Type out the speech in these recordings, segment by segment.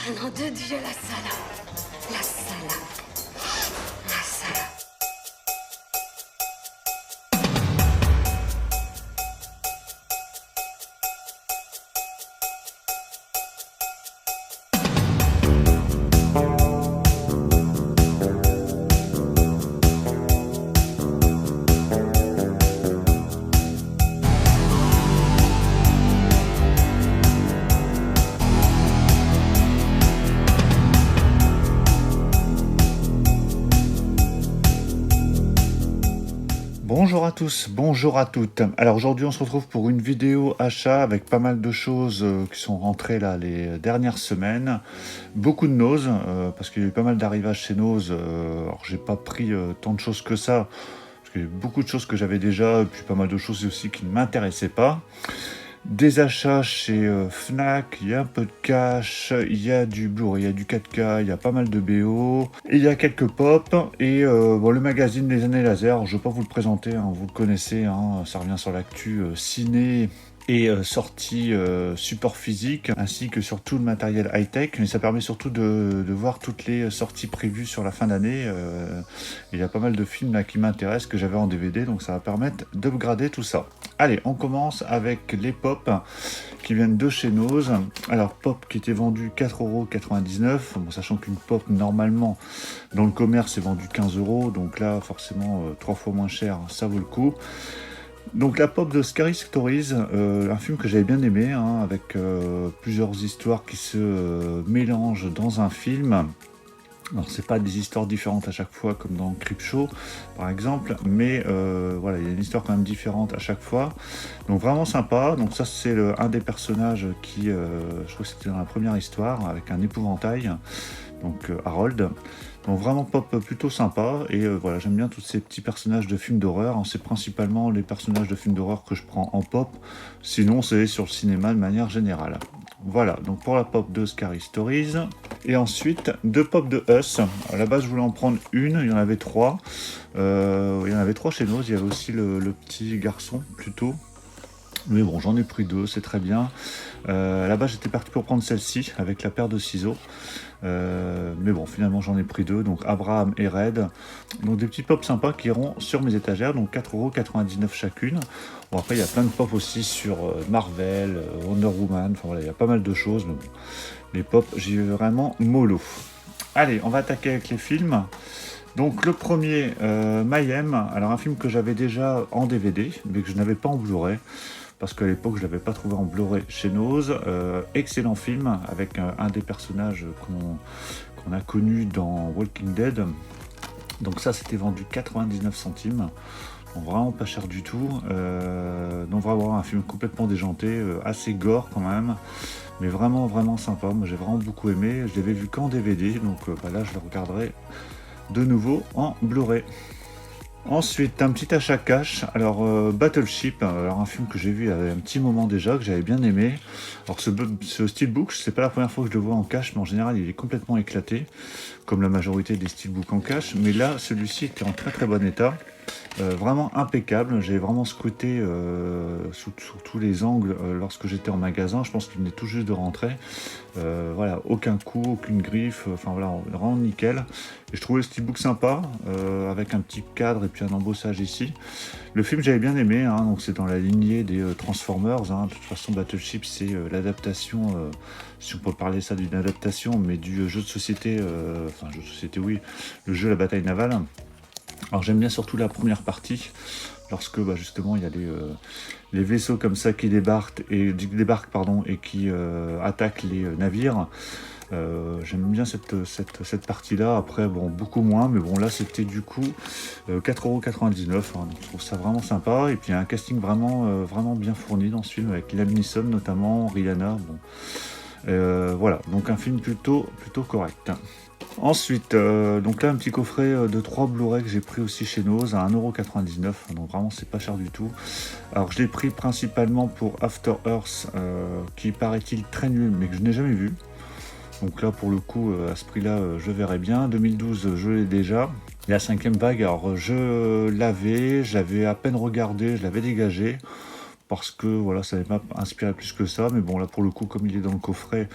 Nom de Dieu, la salope. La salope. La salope. Bonjour à tous, bonjour à toutes. Alors aujourd'hui on se retrouve pour une vidéo achat avec pas mal de choses qui sont rentrées là les dernières semaines. Beaucoup de Nose, parce qu'il y a eu pas mal d'arrivages chez Nose. Alors j'ai pas pris tant de choses que ça, parce qu'il y a eu beaucoup de choses que j'avais déjà, et puis pas mal de choses aussi qui ne m'intéressaient pas. Des achats chez Fnac, il y a un peu de cash, il y a du Blu-ray, il y a du 4K, il y a pas mal de BO, et il y a quelques pop, et bon, le magazine des années laser, je ne vais pas vous le présenter, hein, vous le connaissez, hein, ça revient sur l'actu ciné et sortie support physique, ainsi que sur tout le matériel high-tech, mais ça permet surtout de voir toutes les sorties prévues sur la fin d'année. Il y a pas mal de films là qui m'intéressent, que j'avais en DVD, donc ça va permettre d'upgrader tout ça. Allez, on commence avec les pop qui viennent de chez Nose. Alors, pop qui était vendu 4,99€, bon, sachant qu'une pop, normalement, dans le commerce, est vendue 15€, donc là, forcément, 3 fois moins cher, ça vaut le coup. Donc la pop de Scary Stories, un film que j'avais bien aimé, hein, avec plusieurs histoires qui se mélangent dans un film. Alors c'est pas des histoires différentes à chaque fois comme dans Creepshow par exemple, mais voilà, il y a une histoire quand même différente à chaque fois. Donc vraiment sympa. Donc ça c'est un des personnages qui, je crois que c'était dans la première histoire, avec un épouvantail, donc Harold. Donc vraiment pop plutôt sympa, et voilà, j'aime bien tous ces petits personnages de films d'horreur, hein. C'est principalement les personnages de films d'horreur que je prends en pop, sinon c'est sur le cinéma de manière générale. Voilà, donc pour la pop de Scary Stories. Et ensuite, deux pop de Us. À la base, je voulais en prendre une, il y en avait trois. Il y en avait trois chez nous, il y avait aussi le petit garçon, plutôt. Mais bon, j'en ai pris deux, c'est très bien. Là-bas, j'étais parti pour prendre celle-ci, avec la paire de ciseaux. Mais bon, finalement, j'en ai pris deux, donc Abraham et Red. Donc des petits pops sympas qui iront sur mes étagères, donc 4,99€ chacune. Bon, après, il y a plein de pops aussi sur Marvel, Wonder Woman, enfin voilà, il y a pas mal de choses. Mais bon, les pops, j'y vais vraiment mollo. Allez, on va attaquer avec les films. Donc le premier, Mayhem, alors un film que j'avais déjà en DVD, mais que je n'avais pas en Blu-ray, parce qu'à l'époque je ne l'avais pas trouvé en Blu-ray chez Nose. Excellent film, avec un des personnages qu'on a connu dans Walking Dead. Donc ça c'était vendu 99 centimes, donc vraiment pas cher du tout. Donc vraiment un film complètement déjanté, assez gore quand même, mais vraiment vraiment sympa. Moi j'ai vraiment beaucoup aimé, je l'avais vu qu'en DVD, donc là je le regarderai de nouveau en Blu-ray. Ensuite, un petit achat cash. Alors, Battleship, alors un film que j'ai vu il y a un petit moment déjà, que j'avais bien aimé. Alors, ce steelbook, c'est pas la première fois que je le vois en cash, mais en général, il est complètement éclaté, comme la majorité des steelbooks en cash. Mais là, celui-ci était en très très bon état. Vraiment impeccable, j'ai vraiment scruté sous tous les angles lorsque j'étais en magasin. Je pense qu'il venait tout juste de rentrer. Voilà, aucun coup, aucune griffe, enfin voilà, vraiment nickel. Et je trouvais le steelbook sympa, avec un petit cadre et puis un embossage ici. Le film j'avais bien aimé, hein, donc c'est dans la lignée des Transformers, hein. De toute façon Battleship c'est l'adaptation, si on peut parler ça d'une adaptation, mais du jeu de société, enfin jeu de société oui, le jeu La Bataille Navale. Alors j'aime bien surtout la première partie, lorsque justement il y a les vaisseaux comme ça qui débarquent et qui attaquent les navires. J'aime bien cette partie-là. Après, bon, beaucoup moins, mais bon, là c'était du coup 4,99€, hein, donc je trouve ça vraiment sympa. Et puis il y a un casting vraiment bien fourni dans ce film, avec Liam Neeson notamment, Rihanna. Bon. Voilà, donc un film plutôt correct. Ensuite, donc là un petit coffret de 3 Blu-ray que j'ai pris aussi chez Nose à 1,99€, donc vraiment c'est pas cher du tout. Alors je l'ai pris principalement pour After Earth, qui paraît-il très nul mais que je n'ai jamais vu. Donc là pour le coup à ce prix là je verrai bien. 2012 je l'ai déjà. La cinquième vague, alors j'avais à peine regardé, je l'avais dégagé. parce que voilà, ça n'avait pas inspiré plus que ça, mais bon là pour le coup comme il est dans le coffret,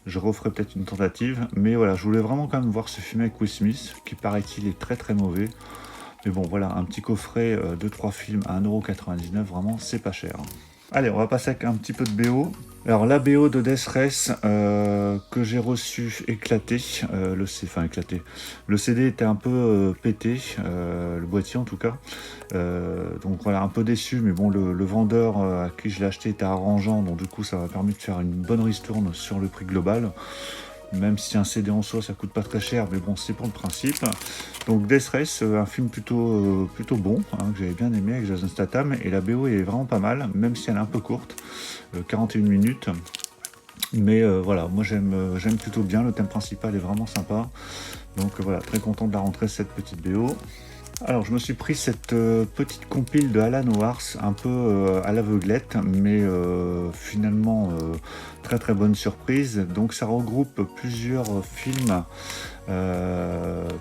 je referai peut-être une tentative, mais voilà, je voulais vraiment quand même voir ce film avec Will Smith, qui paraît-il est très très mauvais, mais bon voilà, un petit coffret de 3 films à 1,99€, vraiment c'est pas cher. Allez, on va passer avec un petit peu de BO. Alors la BO de Death Race que j'ai reçu éclaté, éclaté. Le CD était un peu pété, le boîtier en tout cas. Donc voilà, un peu déçu, mais bon, le vendeur à qui je l'ai acheté était arrangeant, donc du coup ça m'a permis de faire une bonne ristourne sur le prix global. Même si un CD en soi ça coûte pas très cher, mais bon c'est pour le principe. Donc Death Race, un film plutôt bon, hein, que j'avais bien aimé avec Jason Statham, et la BO est vraiment pas mal, même si elle est un peu courte, 41 minutes. Mais voilà, moi j'aime plutôt bien, le thème principal est vraiment sympa. Donc voilà, très content de la rentrée cette petite BO. Alors je me suis pris cette petite compile de Alan Wars, un peu à l'aveuglette, mais finalement très très bonne surprise. Donc ça regroupe plusieurs films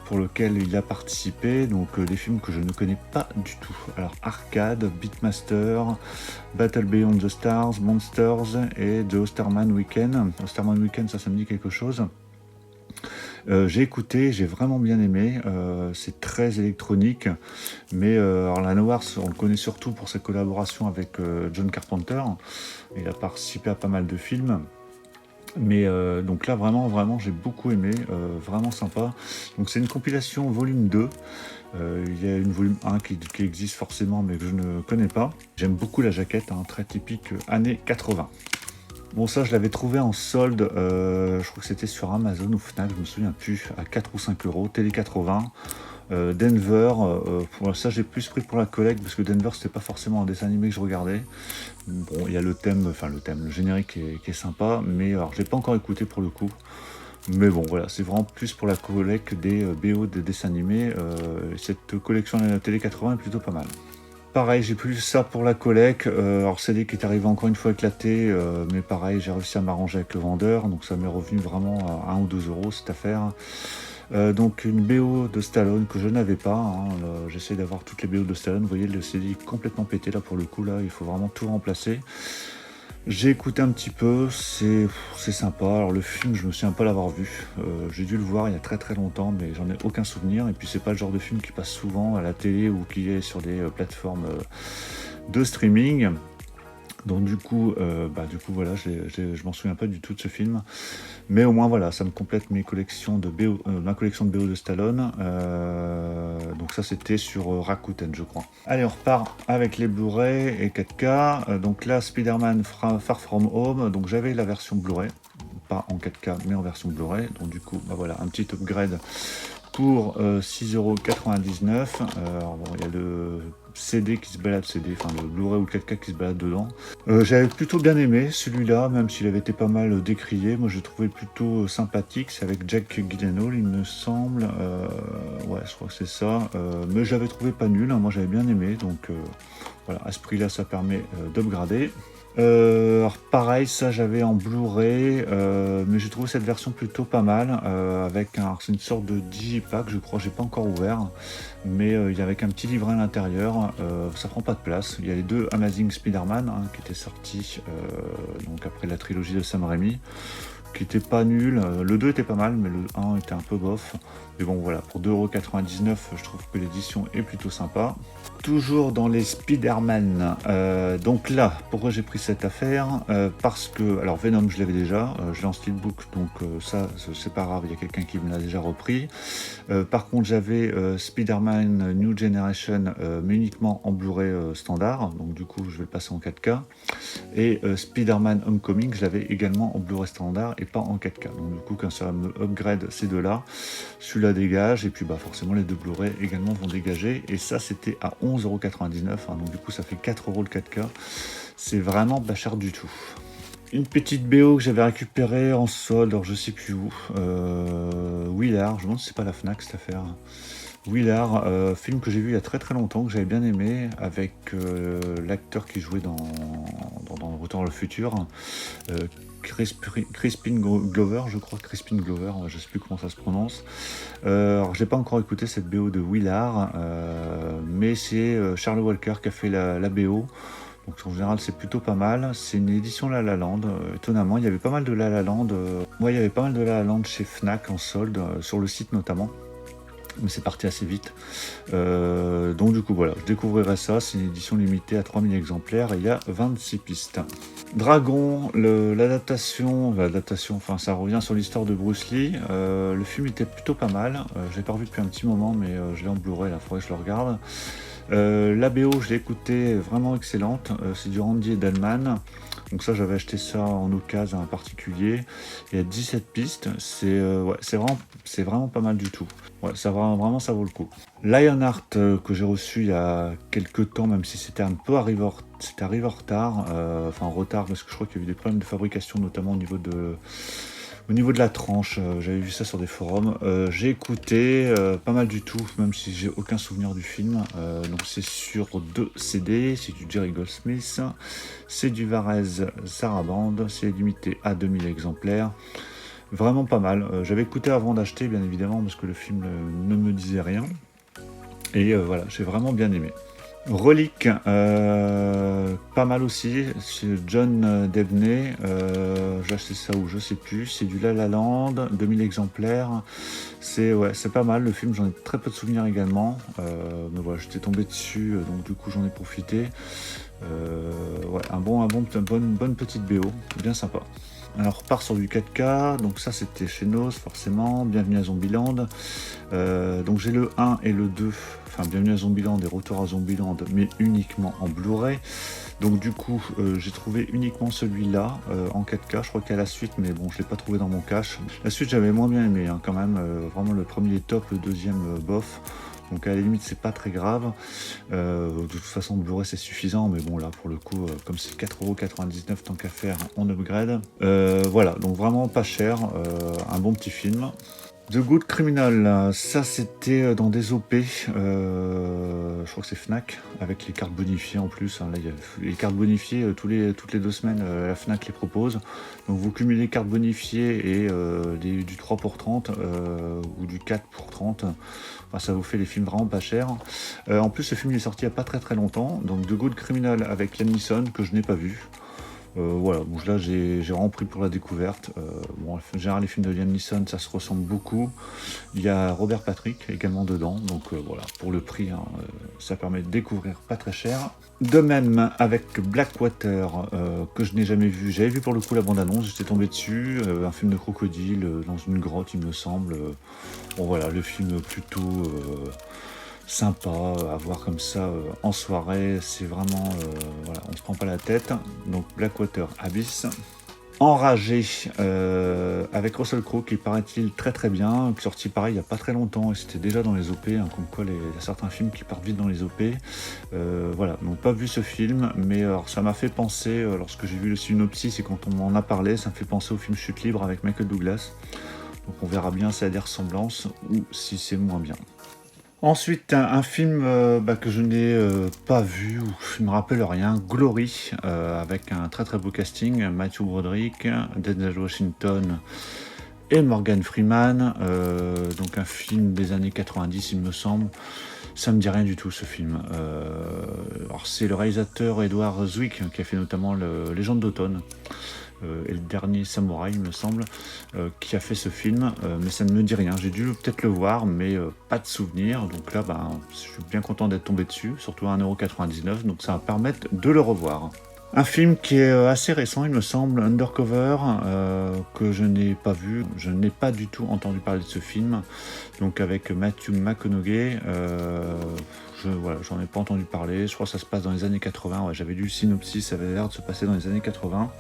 pour lesquels il a participé, donc des films que je ne connais pas du tout. Alors Arcade, Beatmaster, Battle Beyond the Stars, Monsters et The Osterman Weekend. Osterman Weekend, ça me dit quelque chose. J'ai écouté, j'ai vraiment bien aimé, c'est très électronique, mais alors Alan Wars, on le connaît surtout pour sa collaboration avec John Carpenter, il a participé à pas mal de films, mais donc là vraiment j'ai beaucoup aimé, vraiment sympa. Donc c'est une compilation volume 2, il y a une volume 1 qui existe forcément mais que je ne connais pas. J'aime beaucoup la jaquette, hein, très typique années 80. Bon, ça je l'avais trouvé en solde, je crois que c'était sur Amazon ou Fnac, je me souviens plus, à 4 ou 5 euros, télé 80. Denver, pour ça j'ai plus pris pour la collecte parce que Denver c'était pas forcément un dessin animé que je regardais. Bon, il y a le thème, le générique qui est sympa, mais alors je l'ai pas encore écouté pour le coup. Mais bon voilà, c'est vraiment plus pour la collecte des BO des dessins animés. Cette collection de la télé 80 est plutôt pas mal. Pareil, j'ai plus ça pour la collecte. Alors CD qui est arrivé encore une fois éclaté, mais pareil, j'ai réussi à m'arranger avec le vendeur, donc ça m'est revenu vraiment à 1 ou 2 euros cette affaire. Donc une BO de Stallone que je n'avais pas, hein, j'essaie d'avoir toutes les BO de Stallone, vous voyez le CD est complètement pété là pour le coup, là il faut vraiment tout remplacer. J'ai écouté un petit peu, c'est sympa. Alors le film, je me souviens pas l'avoir vu. J'ai dû le voir il y a très très longtemps, mais j'en ai aucun souvenir. Et puis c'est pas le genre de film qui passe souvent à la télé ou qui est sur des plateformes de streaming. Donc du coup voilà, je m'en souviens pas du tout de ce film. Mais au moins voilà, ça me complète mes collections de BO, ma collection de BO de Stallone. Donc ça c'était sur Rakuten je crois. Allez, on repart avec les Blu-ray et 4K. Donc là Spider-Man Far From Home, donc j'avais la version Blu-ray, pas en 4K mais en version Blu-ray. Donc du coup voilà, un petit upgrade pour 6,99€. Alors bon, il y a le CD qui se balade, le Blu-ray ou 4K qui se balade dedans. J'avais plutôt bien aimé celui-là, même s'il avait été pas mal décrié. Moi, je trouvais plutôt sympathique. C'est avec Jack Gyllenhaal, il me semble. Ouais, je crois que c'est ça. Mais je l'avais trouvé pas nul. Hein. Moi, j'avais bien aimé. Donc, voilà, à ce prix-là, ça permet d'upgrader. Alors pareil, ça j'avais en Blu-ray, mais j'ai trouvé cette version plutôt pas mal, c'est une sorte de digipack, je crois, j'ai pas encore ouvert, mais il y a avec un petit livret à l'intérieur, ça prend pas de place. Il y a les deux Amazing Spider-Man hein, qui étaient sortis donc après la trilogie de Sam Raimi, qui était pas nul. Le 2 était pas mal, mais le 1 était un peu bof. Mais bon voilà, pour 2,99€, je trouve que l'édition est plutôt sympa. Toujours dans les Spider-Man, donc là, pourquoi j'ai pris cette affaire, parce que, alors Venom je l'avais déjà, je l'ai en steelbook, donc ça c'est pas grave, il y a quelqu'un qui me l'a déjà repris. Par contre j'avais Spider-Man New Generation, mais uniquement en Blu-ray standard, donc du coup je vais le passer en 4K. Et Spider-Man Homecoming, je l'avais également en Blu-ray standard et pas en 4K. Donc du coup quand ça me upgrade ces deux-là, celui-là dégage, et puis bah forcément les deux Blu-ray également vont dégager, et ça c'était à 11,99€, hein, donc du coup ça fait 4€ le 4K, c'est vraiment pas cher du tout. Une petite BO que j'avais récupérée en solde, alors je sais plus où, Willard, je me demande si c'est pas la Fnac cette affaire. Willard, film que j'ai vu il y a très très longtemps, que j'avais bien aimé, avec l'acteur qui jouait dans Retour vers le futur, Crispin Glover, je crois, Crispin Glover, je sais plus comment ça se prononce. Alors j'ai pas encore écouté cette BO de Willard, mais c'est Charles Walker qui a fait la BO. Donc en général c'est plutôt pas mal. C'est une édition La La Land. Étonnamment, il y avait pas mal de La La Land. Moi, il y avait pas mal de La La Land chez Fnac en solde, sur le site notamment. Mais c'est parti assez vite. Donc du coup voilà, je découvrirai ça. C'est une édition limitée à 3000 exemplaires et il y a 26 pistes. Dragon, l'adaptation, enfin ça revient sur l'histoire de Bruce Lee. Le film était plutôt pas mal. Je l'ai pas revu depuis un petit moment, mais je l'ai en Blu-ray, il faudrait que je le regarde. La BO, je l'ai écoutée, vraiment excellente. C'est du Randy Edelman. Donc ça, j'avais acheté ça en occasion en particulier. Il y a 17 pistes. C'est vraiment pas mal du tout. Ouais, vraiment, ça vaut le coup. Lionheart, que j'ai reçu il y a quelques temps, même si c'était un peu arrivé en retard. Enfin, en retard, parce que je crois qu'il y a eu des problèmes de fabrication, notamment au niveau de la tranche. J'avais vu ça sur des forums. J'ai écouté, pas mal du tout, même si j'ai aucun souvenir du film. Donc c'est sur 2 CD, c'est du Jerry Goldsmith, c'est du Varese Saraband, c'est limité à 2000 exemplaires. Vraiment pas mal. J'avais écouté avant d'acheter, bien évidemment, parce que le film ne me disait rien. Et voilà, j'ai vraiment bien aimé. Relique, pas mal aussi, c'est John Debney, j'ai acheté ça où je sais plus, c'est du La La Land, 2000 exemplaires, c'est pas mal, le film j'en ai très peu de souvenirs également, mais voilà, j'étais tombé dessus, donc du coup j'en ai profité, bonne petite BO, bien sympa. Alors on repart sur du 4K, donc ça c'était chez Nos forcément, Bienvenue à Zombieland, donc j'ai le 1 et le 2, enfin Bienvenue à Zombieland et Retour à Zombieland, mais uniquement en Blu-ray. Donc du coup j'ai trouvé uniquement celui-là en 4K, je crois qu'il y a la suite, mais bon je l'ai pas trouvé dans mon cache. La suite j'avais moins bien aimé quand même, vraiment le premier est top, le deuxième bof. Donc à la limite c'est pas très grave, de toute façon Blu-ray c'est suffisant, mais bon là pour le coup comme c'est 4,99€ tant qu'à faire on upgrade. Voilà, donc vraiment pas cher, un bon petit film. The Good Criminal, ça c'était dans des OP, je crois que c'est Fnac, avec les cartes bonifiées en plus, hein. Là, il y a les cartes bonifiées, toutes les 2 semaines, la Fnac les propose. Donc vous cumulez les cartes bonifiées et du 3 pour 30 ou du 4 pour 30, enfin, ça vous fait les films vraiment pas chers. En plus ce film est sorti il n'y a pas très longtemps, donc The Good Criminal avec Liam Neeson, que je n'ai pas vu. Voilà, bon, là j'ai vraiment pris pour la découverte. Bon, en général, les films de Liam Neeson, ça se ressemble beaucoup. Il y a Robert Patrick également dedans, donc voilà, pour le prix, hein, ça permet de découvrir pas très cher. De même avec Blackwater, que je n'ai jamais vu. J'avais vu pour le coup la bande-annonce, j'étais tombé dessus, un film de crocodile dans une grotte, il me semble. Bon voilà, le film plutôt sympa à voir comme ça en soirée, c'est vraiment voilà, on se prend pas la tête. Donc Blackwater Abyss. Enragé avec Russell Crowe qui paraît-il très bien, qui est sorti pareil il n'y a pas très longtemps et c'était déjà dans les OP, hein, comme quoi il y a certains films qui partent vite dans les OP. Voilà, donc pas vu ce film, mais alors, ça m'a fait penser, lorsque j'ai vu le synopsis et quand on m'en a parlé, ça me fait penser au film Chute libre avec Michael Douglas. Donc on verra bien si ça a des ressemblances ou si c'est moins bien. Ensuite, un film que je n'ai pas vu, ou je ne me rappelle rien, Glory, avec un très beau casting, Matthew Broderick, Denzel Washington et Morgan Freeman, donc un film des années 90 il me semble. Ça me dit rien du tout ce film. Alors c'est le réalisateur Edward Zwick qui a fait notamment Légende d'automne. Et le dernier Samouraï, il me semble, qui a fait ce film, mais ça ne me dit rien. J'ai dû peut-être le voir, mais pas de souvenir. Donc là, je suis bien content d'être tombé dessus, surtout à 1,99€, donc ça va permettre de le revoir. Un film qui est assez récent, il me semble, Undercover, que je n'ai pas vu. Je n'ai pas du tout entendu parler de ce film, donc avec Matthew McConaughey. J'en ai pas entendu parler. Je crois que ça se passe dans les années 80. Ouais, j'avais lu le synopsis, ça avait l'air de se passer dans les années 80.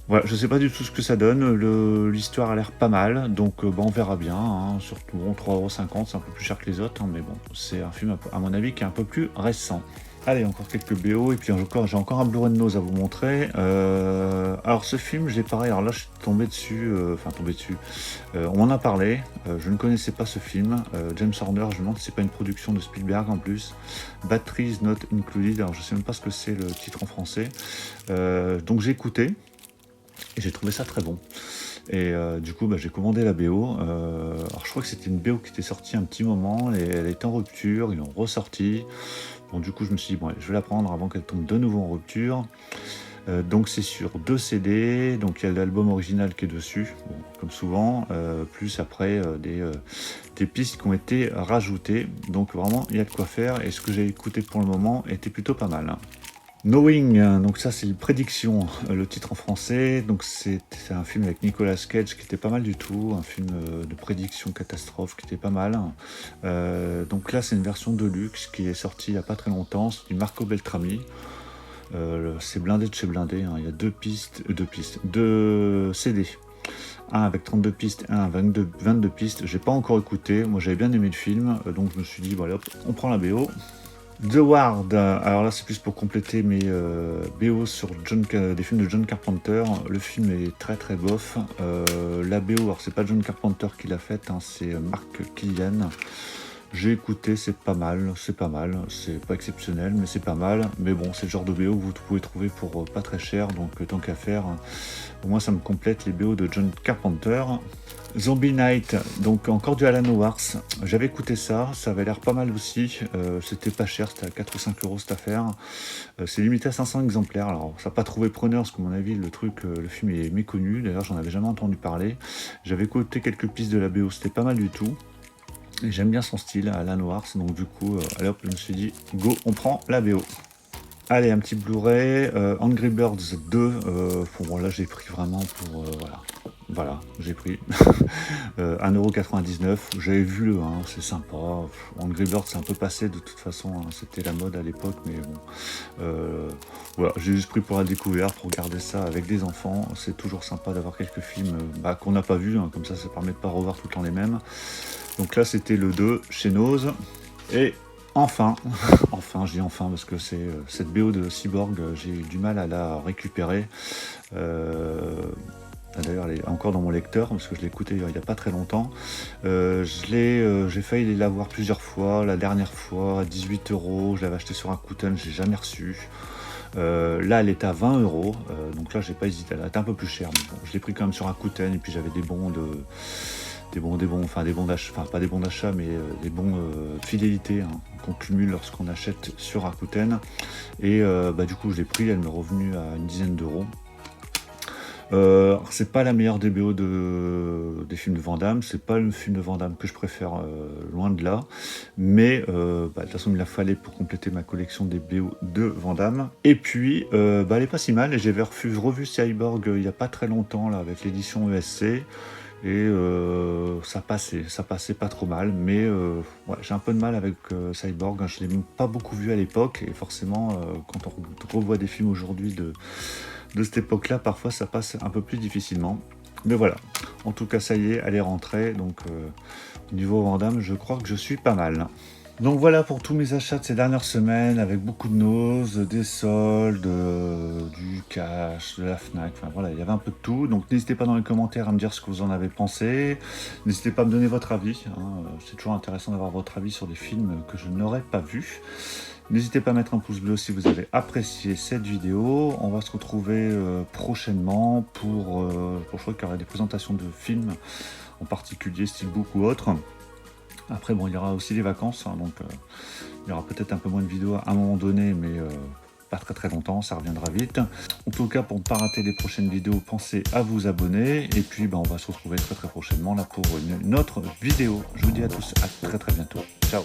Voilà, je sais pas du tout ce que ça donne, l'histoire a l'air pas mal, donc on verra bien, hein. Surtout bon, 3,50€, c'est un peu plus cher que les autres, hein, mais bon, c'est un film à mon avis qui est un peu plus récent. Allez, encore quelques BO, et puis j'ai encore un Blu-ray de Nose à vous montrer. Alors ce film, j'ai pareil, alors là je suis tombé dessus, on m'en a parlé, je ne connaissais pas ce film, James Horner, je me demande si c'est pas une production de Spielberg en plus, Batteries Not Included, alors je sais même pas ce que c'est le titre en français, donc j'ai écouté, et j'ai trouvé ça très bon. Et du coup, j'ai commandé la BO. Alors, je crois que c'était une BO qui était sortie un petit moment, et elle était en rupture, ils l'ont ressortie. Bon, du coup, je me suis dit, bon, allez, je vais la prendre avant qu'elle tombe de nouveau en rupture. Donc c'est sur 2 CD, donc il y a l'album original qui est dessus, bon, comme souvent, plus après des pistes qui ont été rajoutées, donc vraiment il y a de quoi faire, et ce que j'ai écouté pour le moment était plutôt pas mal. Knowing, donc ça c'est une prédiction, le titre en français, donc c'est un film avec Nicolas Cage qui était pas mal du tout, un film de prédiction catastrophe qui était pas mal. Donc là c'est une version de luxe qui est sortie il n'y a pas très longtemps, c'est du Marco Beltrami. C'est blindé de chez blindé, hein. Il y a deux CD. Un avec 32 pistes, un avec 22 pistes. J'ai pas encore écouté, moi j'avais bien aimé le film, donc je me suis dit, voilà, hop, on prend la BO. The Ward, alors là c'est plus pour compléter mes BO sur des films de John Carpenter. Le film est très très bof. La BO, alors c'est pas John Carpenter qui l'a faite, hein, c'est Mark Killian. J'ai écouté, c'est pas mal, c'est pas exceptionnel, mais c'est pas mal. Mais bon, c'est le genre de BO que vous pouvez trouver pour pas très cher, donc tant qu'à faire, au moins ça me complète les BO de John Carpenter. Zombie Night, donc encore du Alan Howarth. J'avais écouté ça avait l'air pas mal aussi. C'était pas cher, c'était à 4 ou 5 euros cette affaire. C'est limité à 500 exemplaires. Alors, ça n'a pas trouvé preneur, parce que, à mon avis, le film est méconnu. D'ailleurs, j'en avais jamais entendu parler. J'avais écouté quelques pistes de la BO, c'était pas mal du tout. Et j'aime bien son style, Alan Howarth, donc du coup, allez hop, je me suis dit, go, on prend la BO. Allez, un petit Blu-ray, Angry Birds 2, bon, là j'ai pris vraiment pour, voilà, j'ai pris 1,99€, j'avais vu le 1, c'est sympa, Angry Birds c'est un peu passé de toute façon, hein, c'était la mode à l'époque, mais bon, voilà, j'ai juste pris pour la découverte, pour regarder ça avec des enfants, c'est toujours sympa d'avoir quelques films qu'on n'a pas vus, hein, comme ça permet de ne pas revoir tout le temps les mêmes. Donc là c'était le 2 chez Nose, et enfin, je dis enfin parce que c'est cette BO de Cyborg, j'ai eu du mal à la récupérer. D'ailleurs elle est encore dans mon lecteur parce que je l'ai écouté il n'y a pas très longtemps. J'ai failli l'avoir plusieurs fois, la dernière fois à 18€, je l'avais acheté sur Rakuten, je l'ai jamais reçu. Là elle est à 20€, donc là j'ai pas hésité, elle était un peu plus chère, mais bon, je l'ai pris quand même sur Rakuten et puis j'avais des bons d'achat, enfin pas des bons d'achat, mais des bons fidélités, hein, qu'on cumule lorsqu'on achète sur Rakuten. Et du coup je l'ai pris, elle m'est revenue à une dizaine d'euros. C'est pas la meilleure des BO des films de Van Damme, c'est pas le film de Van Damme que je préfère, loin de là, mais de toute façon il me la fallait pour compléter ma collection des BO de Van Damme. Et puis elle est pas si mal, et j'avais revu Cyborg il y a pas très longtemps là avec l'édition ESC. Et ça passait pas trop mal, mais ouais, j'ai un peu de mal avec Cyborg, hein, je l'ai pas beaucoup vu à l'époque, et forcément quand on revoit des films aujourd'hui de cette époque-là, parfois ça passe un peu plus difficilement. Mais voilà, en tout cas ça y est, elle est rentrée, donc au niveau Van Damme, je crois que je suis pas mal. Donc voilà pour tous mes achats de ces dernières semaines, avec beaucoup de Nose, des soldes, du cash, de la Fnac, enfin voilà, il y avait un peu de tout. Donc n'hésitez pas dans les commentaires à me dire ce que vous en avez pensé. N'hésitez pas à me donner votre avis, hein. C'est toujours intéressant d'avoir votre avis sur des films que je n'aurais pas vus. N'hésitez pas à mettre un pouce bleu si vous avez apprécié cette vidéo. On va se retrouver prochainement pour je crois qu'il y aura des présentations de films, en particulier Steelbook ou autre. Après, bon, il y aura aussi les vacances, hein, donc il y aura peut-être un peu moins de vidéos à un moment donné, mais pas très très longtemps, ça reviendra vite. En tout cas, pour ne pas rater les prochaines vidéos, pensez à vous abonner, et puis on va se retrouver très très prochainement là pour une autre vidéo. Je vous dis à tous à très très bientôt. Ciao.